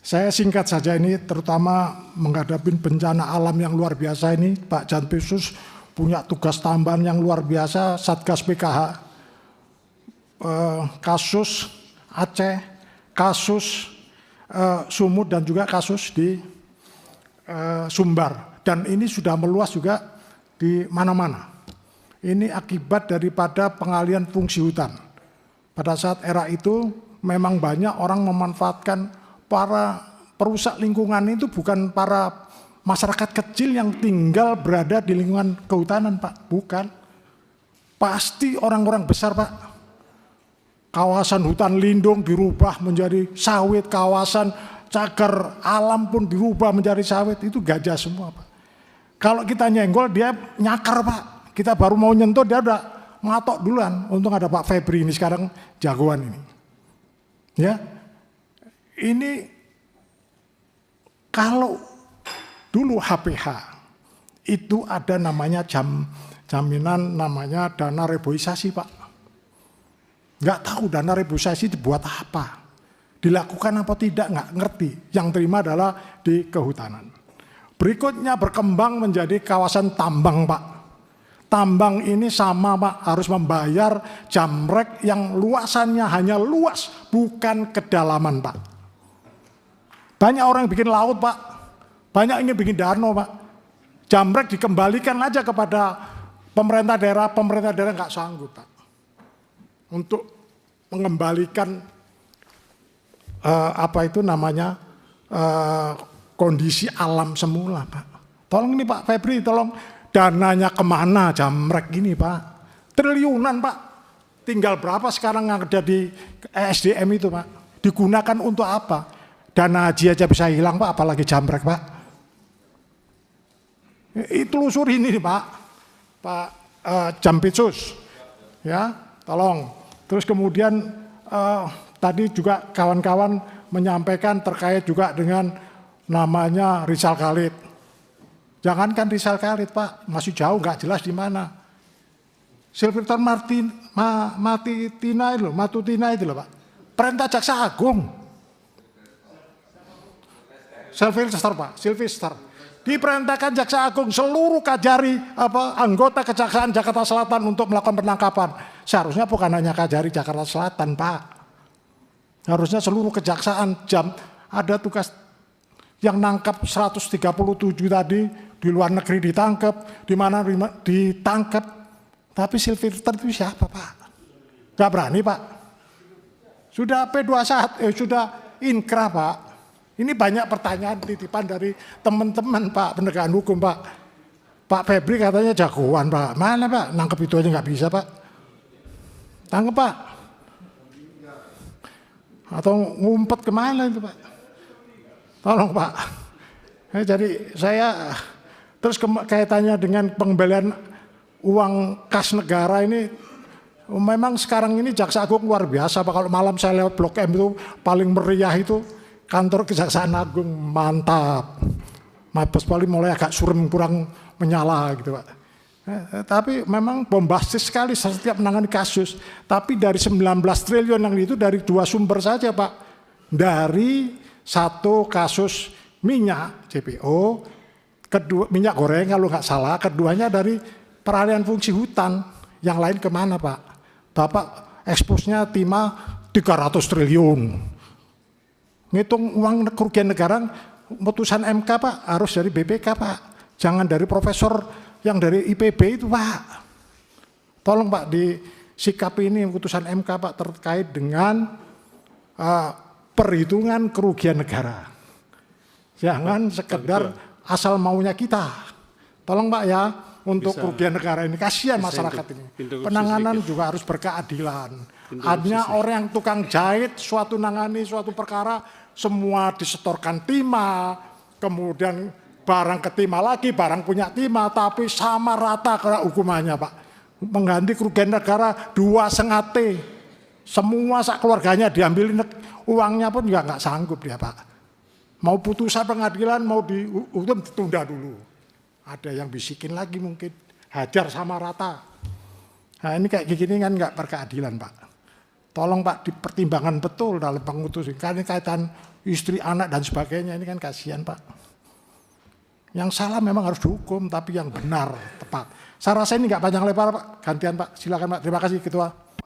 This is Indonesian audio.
Saya singkat saja ini, terutama menghadapi bencana alam yang luar biasa ini, Pak Jampitsus punya tugas tambahan yang luar biasa, Satgas PKH, kasus Aceh, kasus Sumut dan juga kasus di Sumbar. Dan ini sudah meluas juga di mana-mana. Ini akibat daripada pengalihan fungsi hutan. Pada saat era itu memang banyak orang memanfaatkan para perusak lingkungan itu bukan para masyarakat kecil yang tinggal berada di lingkungan kehutanan, Pak. Bukan. Pasti orang-orang besar, Pak. Kawasan hutan lindung dirubah menjadi sawit, kawasan cagar alam pun dirubah menjadi sawit. Itu gajah semua, Pak. Kalau kita nyenggol, dia nyakar, Pak. Kita baru mau nyentuh, dia udah ngatok duluan. Untung ada Pak Febri ini sekarang jagoan ini. Ya. Ini kalau dulu HPH itu ada namanya jaminan namanya dana reboisasi, Pak. Nggak tahu dana reboisasi dibuat apa. Dilakukan apa tidak nggak ngerti. Yang terima adalah di kehutanan. Berikutnya berkembang menjadi kawasan tambang, Pak. Tambang ini sama, Pak, harus membayar jamrek yang luasannya hanya luas, bukan kedalaman, Pak. Banyak orang yang bikin laut, Pak. Banyak ingin bikin danau, Pak. Jamrek dikembalikan aja kepada pemerintah daerah nggak sanggup, Pak. Untuk mengembalikan kondisi alam semula, Pak. Tolong ini Pak Febri, tolong dananya kemana jamrek ini, Pak? Triliunan, Pak. Tinggal berapa sekarang yang ada di SDM itu, Pak? Digunakan untuk apa? Dana haji aja bisa hilang, Pak, apalagi jamrek, Pak. Itu lusuri ini, Pak. Pak Jampitsus. Ya, tolong. Terus kemudian tadi juga kawan-kawan menyampaikan terkait juga dengan namanya Rizal Khalid. Jangankan Rizal Khalid, Pak, masih jauh, nggak jelas di mana. Silverton Matutina itu loh, Pak. Perintah Jaksa Agung. Sylvester, Pak, Sylvester. Diperintahkan Jaksa Agung seluruh Kajari anggota Kejaksaan Jakarta Selatan untuk melakukan penangkapan. Seharusnya bukan hanya Kajari Jakarta Selatan, Pak. Harusnya seluruh kejaksaan ada tugas yang nangkap 137 tadi di luar negeri ditangkap, di mana ditangkap. Tapi Sylvester itu siapa, Pak? Gak berani, Pak. Sudah P21, sudah inkrah, Pak. Ini banyak pertanyaan titipan dari teman-teman, Pak, penegakan hukum, Pak. Pak Febri katanya jagoan, Pak. Mana, Pak? Nangkep itu aja nggak bisa, Pak. Tangkep, Pak. Atau ngumpet kemana itu, Pak? Tolong, Pak. Jadi saya terus kaitannya dengan pengembalian uang kas negara ini, memang sekarang ini Jaksa Agung luar biasa, Pak. Kalau malam saya lewat Blok M itu paling meriah itu kantor Kejaksaan Agung, mantap. Mabes Polri mulai agak surem, kurang menyala gitu, Pak. Tapi memang bombastis sekali setiap menangani kasus. Tapi dari 19 triliun yang itu dari dua sumber saja, Pak. Dari satu kasus minyak CPO, kedua minyak goreng kalau nggak salah, keduanya dari peralihan fungsi hutan. Yang lain kemana, Pak? Bapak eksposnya timah 300 triliun. Ngitung uang kerugian negara, putusan MK, Pak, harus dari BPK, Pak. Jangan dari profesor yang dari IPB itu, Pak. Tolong, Pak, disikapi ini putusan MK, Pak, terkait dengan perhitungan kerugian negara. Jangan sekedar asal maunya kita. Tolong, Pak, ya, untuk kerugian negara ini. Kasihan masyarakat ini. Penanganan juga harus berkeadilan. Hanya orang yang tukang jahit suatu nangani suatu perkara, semua disetorkan timah, kemudian barang ketimah lagi, barang punya timah, tapi sama rata kena hukumannya, Pak. Mengganti kerugian negara 2,5 T. Semua sak keluarganya diambilin, uangnya pun juga nggak sanggup dia, Pak. Mau putusan pengadilan, mau dihukum ditunda dulu. Ada yang bisikin lagi mungkin, hajar sama rata. Nah ini kayak gini kan nggak berkeadilan, Pak. tolong Pak dipertimbangkan betul dalam pengutusan. Karena kaitan istri, anak dan sebagainya ini kan kasihan Pak. Yang salah memang harus dihukum, tapi yang benar, tepat. Saya rasa ini nggak panjang lebar Pak. Gantian Pak, silakan Pak. Terima kasih Ketua.